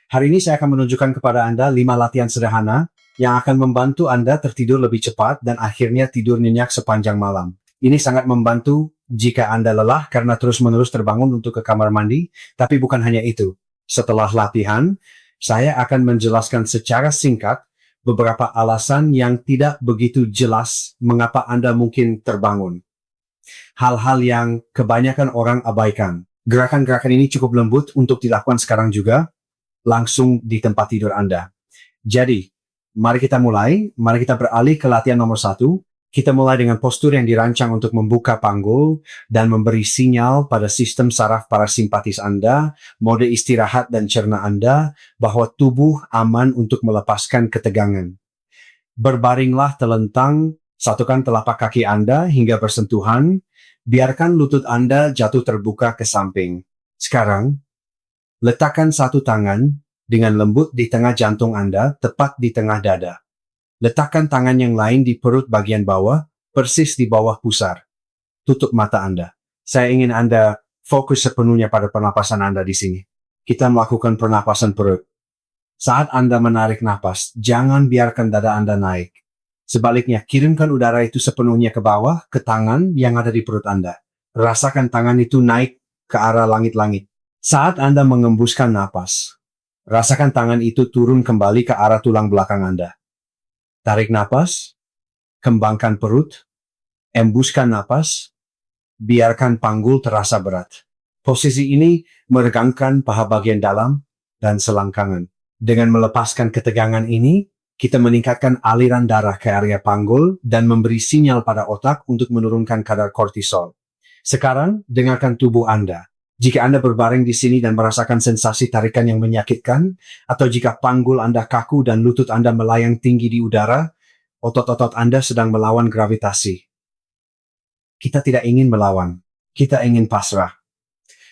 Hari ini saya akan menunjukkan kepada Anda 5 latihan sederhana yang akan membantu Anda tertidur lebih cepat dan akhirnya tidur nyenyak sepanjang malam. Ini sangat membantu jika Anda lelah karena terus-menerus terbangun untuk ke kamar mandi, tapi bukan hanya itu. Setelah latihan, saya akan menjelaskan secara singkat beberapa alasan yang tidak begitu jelas mengapa Anda mungkin terbangun. Hal-hal yang kebanyakan orang abaikan. Gerakan-gerakan ini cukup lembut untuk dilakukan sekarang juga, langsung di tempat tidur Anda. Jadi, mari kita mulai. Mari kita beralih ke latihan nomor 1. Kita mulai dengan postur yang dirancang untuk membuka panggul dan memberi sinyal pada sistem saraf parasimpatis Anda, mode istirahat dan cerna Anda, bahwa tubuh aman untuk melepaskan ketegangan. Berbaringlah telentang, satukan telapak kaki Anda hingga bersentuhan, biarkan lutut Anda jatuh terbuka ke samping. Sekarang, letakkan satu tangan dengan lembut di tengah jantung Anda, tepat di tengah dada. Letakkan tangan yang lain di perut bagian bawah, persis di bawah pusar. Tutup mata Anda. Saya ingin Anda fokus sepenuhnya pada pernapasan Anda di sini. Kita melakukan pernapasan perut. Saat Anda menarik napas, jangan biarkan dada Anda naik. Sebaliknya, kirimkan udara itu sepenuhnya ke bawah, ke tangan yang ada di perut Anda. Rasakan tangan itu naik ke arah langit-langit. Saat Anda mengembuskan napas, rasakan tangan itu turun kembali ke arah tulang belakang Anda. Tarik napas, kembangkan perut, embuskan napas, biarkan panggul terasa berat. Posisi ini meregangkan paha bagian dalam dan selangkangan. Dengan melepaskan ketegangan ini, kita meningkatkan aliran darah ke area panggul dan memberi sinyal pada otak untuk menurunkan kadar kortisol. Sekarang, dengarkan tubuh Anda. Jika Anda berbaring di sini dan merasakan sensasi tarikan yang menyakitkan, atau jika panggul Anda kaku dan lutut Anda melayang tinggi di udara, otot-otot Anda sedang melawan gravitasi. Kita tidak ingin melawan, kita ingin pasrah.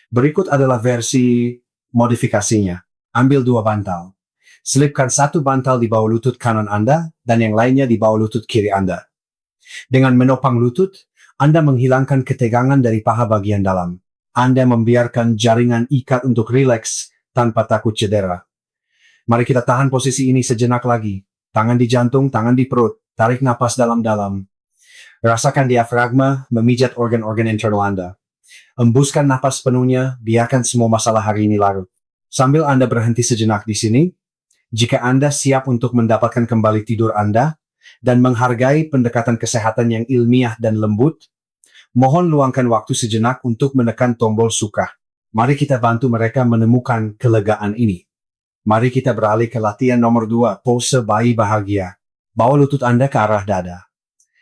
Berikut adalah versi modifikasinya. Ambil 2 bantal. Selipkan satu bantal di bawah lutut kanan Anda dan yang lainnya di bawah lutut kiri Anda. Dengan menopang lutut, Anda menghilangkan ketegangan dari paha bagian dalam. Anda membiarkan jaringan ikat untuk rileks tanpa takut cedera. Mari kita tahan posisi ini sejenak lagi. Tangan di jantung, tangan di perut. Tarik napas dalam-dalam. Rasakan diafragma memijat organ-organ internal Anda. Embuskan napas penuhnya, biarkan semua masalah hari ini larut. Sambil Anda berhenti sejenak di sini, jika Anda siap untuk mendapatkan kembali tidur Anda dan menghargai pendekatan kesehatan yang ilmiah dan lembut, mohon luangkan waktu sejenak untuk menekan tombol suka. Mari kita bantu mereka menemukan kelegaan ini. Mari kita beralih ke latihan nomor 2, pose bayi bahagia. Bawa lutut Anda ke arah dada.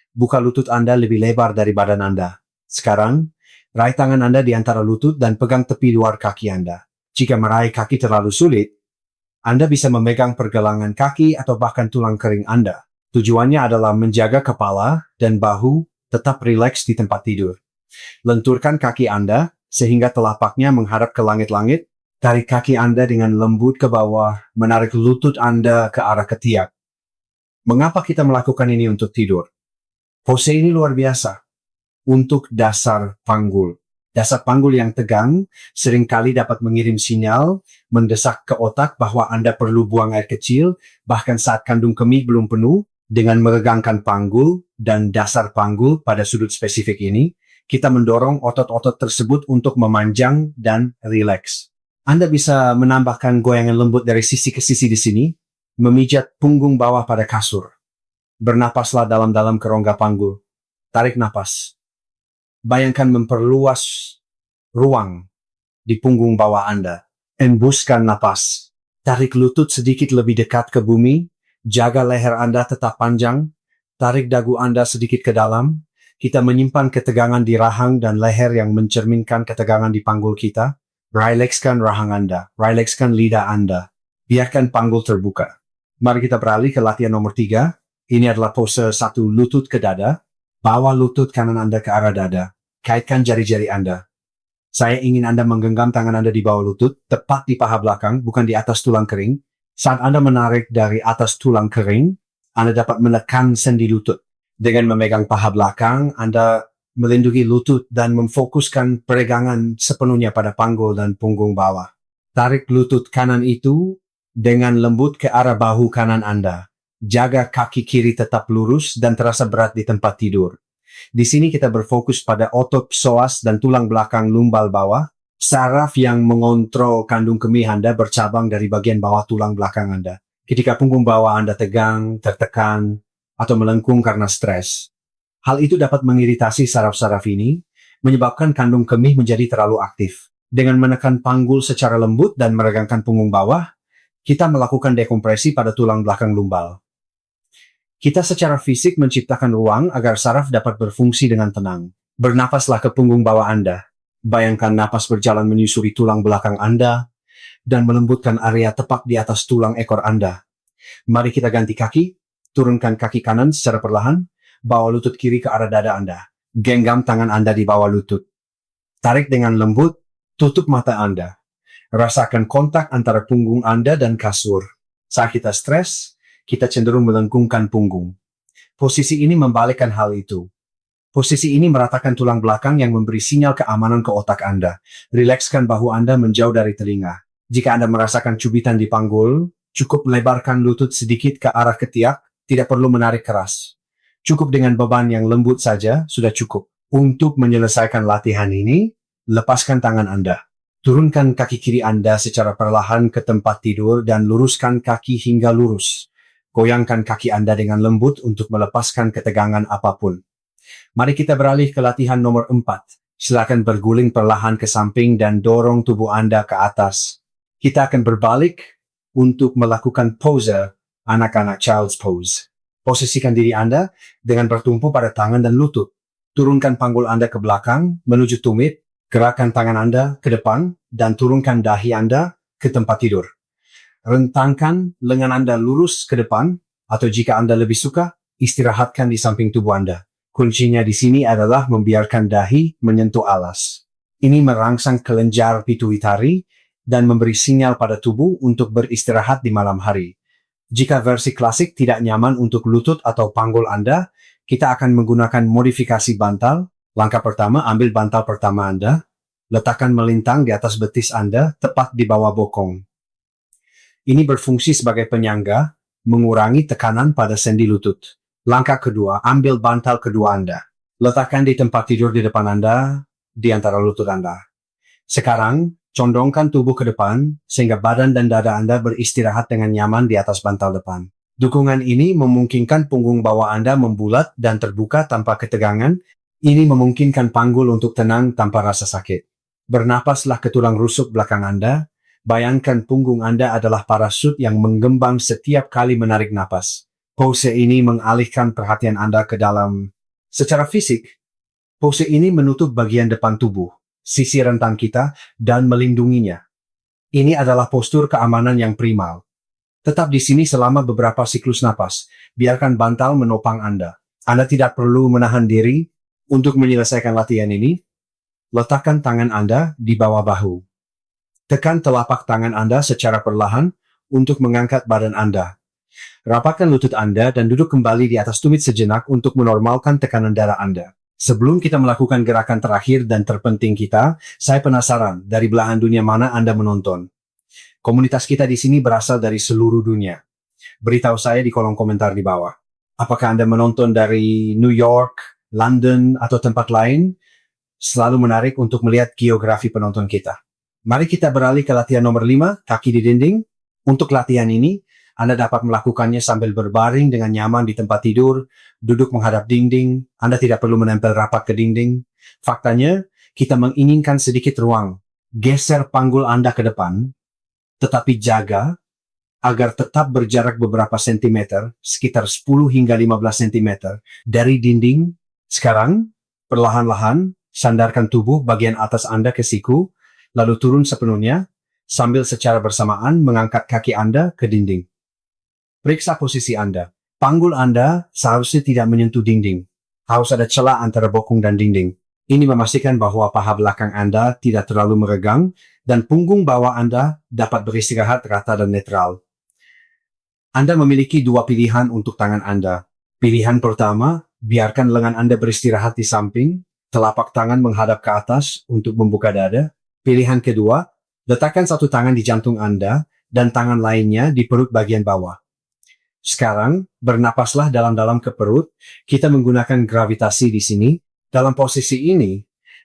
Buka lutut Anda lebih lebar dari badan Anda. Sekarang, raih tangan Anda di antara lutut dan pegang tepi luar kaki Anda. Jika meraih kaki terlalu sulit, Anda bisa memegang pergelangan kaki atau bahkan tulang kering Anda. Tujuannya adalah menjaga kepala dan bahu tetap rileks di tempat tidur. Lenturkan kaki Anda sehingga telapaknya menghadap ke langit-langit. Tarik kaki Anda dengan lembut ke bawah, menarik lutut Anda ke arah ketiak. Mengapa kita melakukan ini untuk tidur? Pose ini luar biasa. Untuk dasar panggul. Dasar panggul yang tegang seringkali dapat mengirim sinyal mendesak ke otak bahwa Anda perlu buang air kecil, bahkan saat kandung kemih belum penuh. Dengan meregangkan panggul dan dasar panggul pada sudut spesifik ini, kita mendorong otot-otot tersebut untuk memanjang dan rileks. Anda bisa menambahkan goyangan lembut dari sisi ke sisi di sini, memijat punggung bawah pada kasur. Bernapaslah dalam-dalam ke rongga panggul. Tarik napas. Bayangkan memperluas ruang di punggung bawah Anda. Embuskan napas. Tarik lutut sedikit lebih dekat ke bumi. Jaga leher Anda tetap panjang. Tarik dagu Anda sedikit ke dalam. Kita menyimpan ketegangan di rahang dan leher yang mencerminkan ketegangan di panggul kita. Rilekskan rahang Anda. Rilekskan lidah Anda. Biarkan panggul terbuka. Mari kita beralih ke latihan nomor 3. Ini adalah pose 1 lutut ke dada. Bawa lutut kanan Anda ke arah dada. Kaitkan jari-jari Anda. Saya ingin Anda menggenggam tangan Anda di bawah lutut, tepat di paha belakang, bukan di atas tulang kering. Saat Anda menarik dari atas tulang kering, Anda dapat menekan sendi lutut. Dengan memegang paha belakang, Anda melindungi lutut dan memfokuskan peregangan sepenuhnya pada panggul dan punggung bawah. Tarik lutut kanan itu dengan lembut ke arah bahu kanan Anda. Jaga kaki kiri tetap lurus dan terasa berat di tempat tidur. Di sini kita berfokus pada otot psoas dan tulang belakang lumbal bawah. Saraf yang mengontrol kandung kemih Anda bercabang dari bagian bawah tulang belakang Anda. Ketika punggung bawah Anda tegang, tertekan, atau melengkung karena stres. Hal itu dapat mengiritasi saraf-saraf ini, menyebabkan kandung kemih menjadi terlalu aktif. Dengan menekan panggul secara lembut dan meregangkan punggung bawah, kita melakukan dekompresi pada tulang belakang lumbal. Kita secara fisik menciptakan ruang agar saraf dapat berfungsi dengan tenang. Bernapaslah ke punggung bawah Anda. Bayangkan napas berjalan menyusuri tulang belakang Anda dan melembutkan area tepat di atas tulang ekor Anda. Mari kita ganti kaki, turunkan kaki kanan secara perlahan, bawa lutut kiri ke arah dada Anda. Genggam tangan Anda di bawah lutut. Tarik dengan lembut, tutup mata Anda. Rasakan kontak antara punggung Anda dan kasur. Saat kita stres, kita cenderung melengkungkan punggung. Posisi ini membalikkan hal itu. Posisi ini meratakan tulang belakang yang memberi sinyal keamanan ke otak Anda. Rilekskan bahu Anda menjauh dari telinga. Jika Anda merasakan cubitan di panggul, cukup lebarkan lutut sedikit ke arah ketiak, tidak perlu menarik keras. Cukup dengan beban yang lembut saja, sudah cukup. Untuk menyelesaikan latihan ini, lepaskan tangan Anda. Turunkan kaki kiri Anda secara perlahan ke tempat tidur dan luruskan kaki hingga lurus. Goyangkan kaki Anda dengan lembut untuk melepaskan ketegangan apapun. Mari kita beralih ke latihan nomor 4. Silakan berguling perlahan ke samping dan dorong tubuh Anda ke atas. Kita akan berbalik untuk melakukan pose anak-anak child's pose. Posisikan diri Anda dengan bertumpu pada tangan dan lutut. Turunkan panggul Anda ke belakang menuju tumit, gerakan tangan Anda ke depan, dan turunkan dahi Anda ke tempat tidur. Rentangkan lengan Anda lurus ke depan, atau jika Anda lebih suka, istirahatkan di samping tubuh Anda. Kuncinya di sini adalah membiarkan dahi menyentuh alas. Ini merangsang kelenjar pituitari dan memberi sinyal pada tubuh untuk beristirahat di malam hari. Jika versi klasik tidak nyaman untuk lutut atau panggul Anda, kita akan menggunakan modifikasi bantal. Langkah pertama, ambil bantal pertama Anda, letakkan melintang di atas betis Anda, tepat di bawah bokong. Ini berfungsi sebagai penyangga, mengurangi tekanan pada sendi lutut. Langkah kedua, ambil bantal kedua Anda. Letakkan di tempat tidur di depan Anda, di antara lutut Anda. Sekarang, condongkan tubuh ke depan, sehingga badan dan dada Anda beristirahat dengan nyaman di atas bantal depan. Dukungan ini memungkinkan punggung bawah Anda membulat dan terbuka tanpa ketegangan. Ini memungkinkan panggul untuk tenang tanpa rasa sakit. Bernapaslah ke tulang rusuk belakang Anda. Bayangkan punggung Anda adalah parasut yang menggembang setiap kali menarik napas. Pose ini mengalihkan perhatian Anda ke dalam. Secara fisik, pose ini menutup bagian depan tubuh, sisi rentang kita, dan melindunginya. Ini adalah postur keamanan yang primal. Tetap di sini selama beberapa siklus napas. Biarkan bantal menopang Anda. Anda tidak perlu menahan diri untuk menyelesaikan latihan ini. Letakkan tangan Anda di bawah bahu. Tekan telapak tangan Anda secara perlahan untuk mengangkat badan Anda. Rapatkan lutut Anda dan duduk kembali di atas tumit sejenak untuk menormalkan tekanan darah Anda. Sebelum kita melakukan gerakan terakhir dan terpenting kita, saya penasaran dari belahan dunia mana Anda menonton. Komunitas kita di sini berasal dari seluruh dunia. Beritahu saya di kolom komentar di bawah. Apakah Anda menonton dari New York, London, atau tempat lain? Selalu menarik untuk melihat geografi penonton kita. Mari kita beralih ke latihan nomor 5, kaki di dinding. Untuk latihan ini, Anda dapat melakukannya sambil berbaring dengan nyaman di tempat tidur, duduk menghadap dinding. Anda tidak perlu menempel rapat ke dinding. Faktanya, kita menginginkan sedikit ruang. Geser panggul Anda ke depan, tetapi jaga agar tetap berjarak beberapa sentimeter, sekitar 10 hingga 15 sentimeter dari dinding. Sekarang, perlahan-lahan, sandarkan tubuh bagian atas Anda ke siku, lalu turun sepenuhnya, sambil secara bersamaan mengangkat kaki Anda ke dinding. Periksa posisi Anda. Panggul Anda seharusnya tidak menyentuh dinding. Harus ada celah antara bokong dan dinding. Ini memastikan bahwa paha belakang Anda tidak terlalu meregang dan punggung bawah Anda dapat beristirahat rata dan netral. Anda memiliki dua pilihan untuk tangan Anda. Pilihan pertama, biarkan lengan Anda beristirahat di samping, telapak tangan menghadap ke atas untuk membuka dada. Pilihan kedua, letakkan satu tangan di jantung Anda dan tangan lainnya di perut bagian bawah. Sekarang, bernapaslah dalam-dalam ke perut. Kita menggunakan gravitasi di sini. Dalam posisi ini,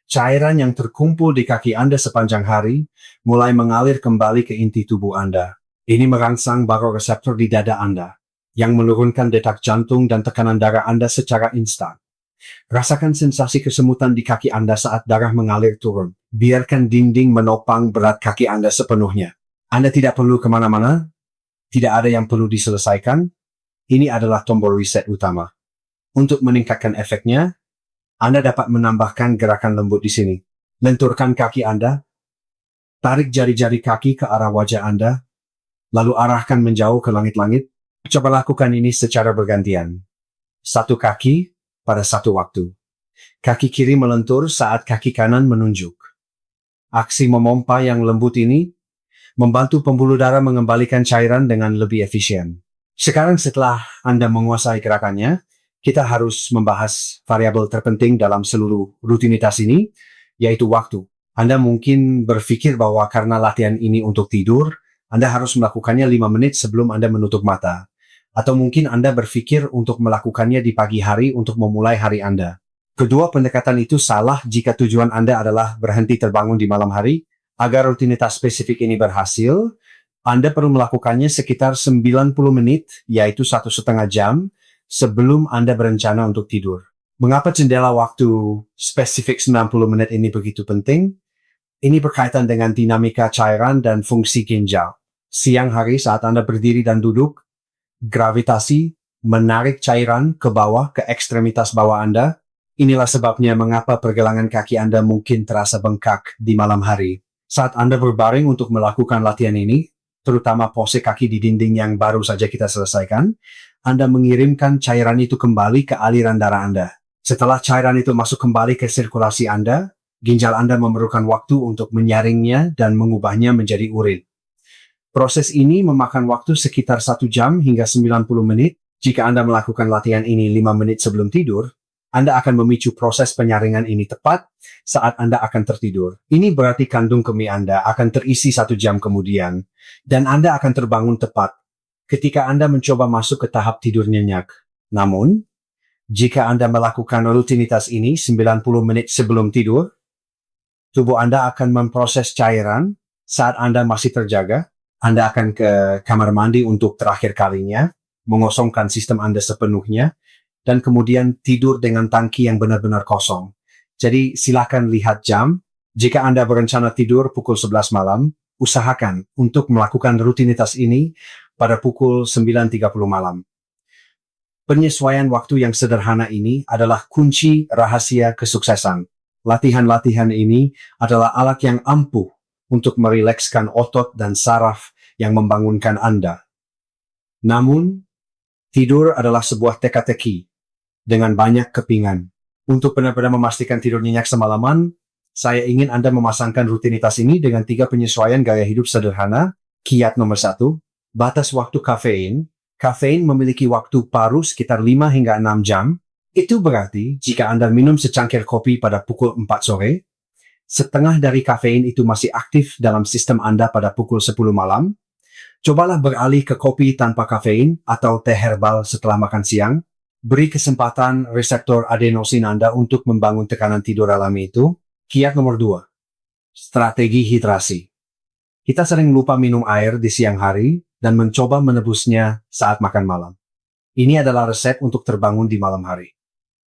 cairan yang terkumpul di kaki Anda sepanjang hari mulai mengalir kembali ke inti tubuh Anda. Ini merangsang baroreseptor di dada Anda, yang menurunkan detak jantung dan tekanan darah Anda secara instan. Rasakan sensasi kesemutan di kaki Anda saat darah mengalir turun. Biarkan dinding menopang berat kaki Anda sepenuhnya. Anda tidak perlu kemana-mana, tidak ada yang perlu diselesaikan. Ini adalah tombol reset utama. Untuk meningkatkan efeknya, Anda dapat menambahkan gerakan lembut di sini. Lenturkan kaki Anda, tarik jari-jari kaki ke arah wajah Anda, lalu arahkan menjauh ke langit-langit. Coba lakukan ini secara bergantian. Satu kaki pada satu waktu. Kaki kiri melentur saat kaki kanan menunjuk. Aksi memompa yang lembut ini membantu pembuluh darah mengembalikan cairan dengan lebih efisien. Sekarang setelah Anda menguasai gerakannya, kita harus membahas variabel terpenting dalam seluruh rutinitas ini, yaitu waktu. Anda mungkin berpikir bahwa karena latihan ini untuk tidur, Anda harus melakukannya 5 menit sebelum Anda menutup mata. Atau mungkin Anda berpikir untuk melakukannya di pagi hari untuk memulai hari Anda. Kedua pendekatan itu salah jika tujuan Anda adalah berhenti terbangun di malam hari. Agar rutinitas spesifik ini berhasil, Anda perlu melakukannya sekitar 90 menit, yaitu 1,5 jam, sebelum Anda berencana untuk tidur. Mengapa jendela waktu spesifik 90 menit ini begitu penting? Ini berkaitan dengan dinamika cairan dan fungsi ginjal. Siang hari saat Anda berdiri dan duduk, gravitasi menarik cairan ke bawah, ke ekstremitas bawah Anda. Inilah sebabnya mengapa pergelangan kaki Anda mungkin terasa bengkak di malam hari. Saat Anda berbaring untuk melakukan latihan ini, terutama pose kaki di dinding yang baru saja kita selesaikan, Anda mengirimkan cairan itu kembali ke aliran darah Anda. Setelah cairan itu masuk kembali ke sirkulasi Anda, ginjal Anda memerlukan waktu untuk menyaringnya dan mengubahnya menjadi urin. Proses ini memakan waktu sekitar 1 jam hingga 90 menit. Jika Anda melakukan latihan ini 5 menit sebelum tidur, Anda akan memicu proses penyaringan ini tepat saat Anda akan tertidur. Ini berarti kandung kemih Anda akan terisi 1 jam kemudian, dan Anda akan terbangun tepat ketika Anda mencoba masuk ke tahap tidur nyenyak. Namun, jika Anda melakukan rutinitas ini 90 menit sebelum tidur, tubuh Anda akan memproses cairan saat Anda masih terjaga. Anda akan ke kamar mandi untuk terakhir kalinya, mengosongkan sistem Anda sepenuhnya, dan kemudian tidur dengan tangki yang benar-benar kosong. Jadi silakan lihat jam. Jika Anda berencana tidur pukul 11 malam, usahakan untuk melakukan rutinitas ini pada pukul 9.30 malam. Penyesuaian waktu yang sederhana ini adalah kunci rahasia kesuksesan. Latihan-latihan ini adalah alat yang ampuh untuk merilekskan otot dan saraf yang membangunkan Anda. Namun, tidur adalah sebuah teka-teki dengan banyak kepingan. Untuk benar-benar memastikan tidur nyenyak semalaman, saya ingin Anda memasangkan rutinitas ini dengan 3 penyesuaian gaya hidup sederhana. Kiat nomor 1, batas waktu kafein. Kafein memiliki waktu paruh sekitar 5 hingga 6 jam. Itu berarti jika Anda minum secangkir kopi pada pukul 4 sore, setengah dari kafein itu masih aktif dalam sistem Anda pada pukul 10 malam. Cobalah beralih ke kopi tanpa kafein atau teh herbal setelah makan siang. Beri kesempatan reseptor adenosin Anda untuk membangun tekanan tidur alami itu. Kiat nomor 2, strategi hidrasi. Kita sering lupa minum air di siang hari dan mencoba menebusnya saat makan malam. Ini adalah resep untuk terbangun di malam hari.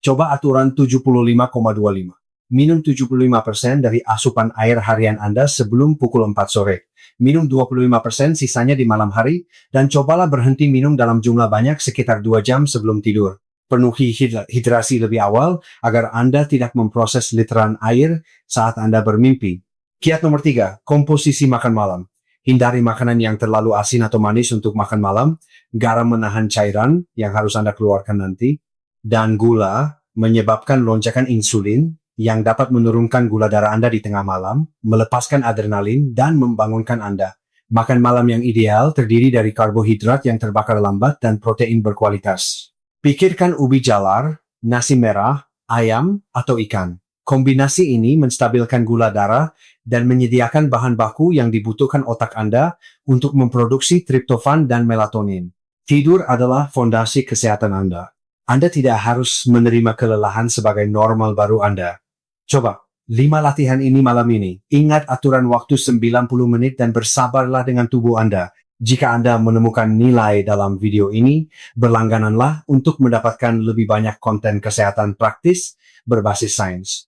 Coba aturan 75,25. Minum 75% dari asupan air harian Anda sebelum pukul 4 sore. Minum 25% sisanya di malam hari, dan cobalah berhenti minum dalam jumlah banyak sekitar 2 jam sebelum tidur. Penuhi hidrasi lebih awal agar Anda tidak memproses literan air saat Anda bermimpi. Kiat nomor 3, komposisi makan malam. Hindari makanan yang terlalu asin atau manis untuk makan malam, garam menahan cairan yang harus Anda keluarkan nanti, dan gula menyebabkan lonjakan insulin yang dapat menurunkan gula darah Anda di tengah malam, melepaskan adrenalin, dan membangunkan Anda. Makan malam yang ideal terdiri dari karbohidrat yang terbakar lambat dan protein berkualitas. Pikirkan ubi jalar, nasi merah, ayam, atau ikan. Kombinasi ini menstabilkan gula darah dan menyediakan bahan baku yang dibutuhkan otak Anda untuk memproduksi triptofan dan melatonin. Tidur adalah fondasi kesehatan Anda. Anda tidak harus menerima kelelahan sebagai normal baru Anda. Coba, 5 latihan ini malam ini. Ingat aturan waktu 90 menit dan bersabarlah dengan tubuh Anda. Jika Anda menemukan nilai dalam video ini, berlanggananlah untuk mendapatkan lebih banyak konten kesehatan praktis berbasis sains.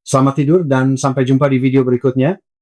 Selamat tidur dan sampai jumpa di video berikutnya.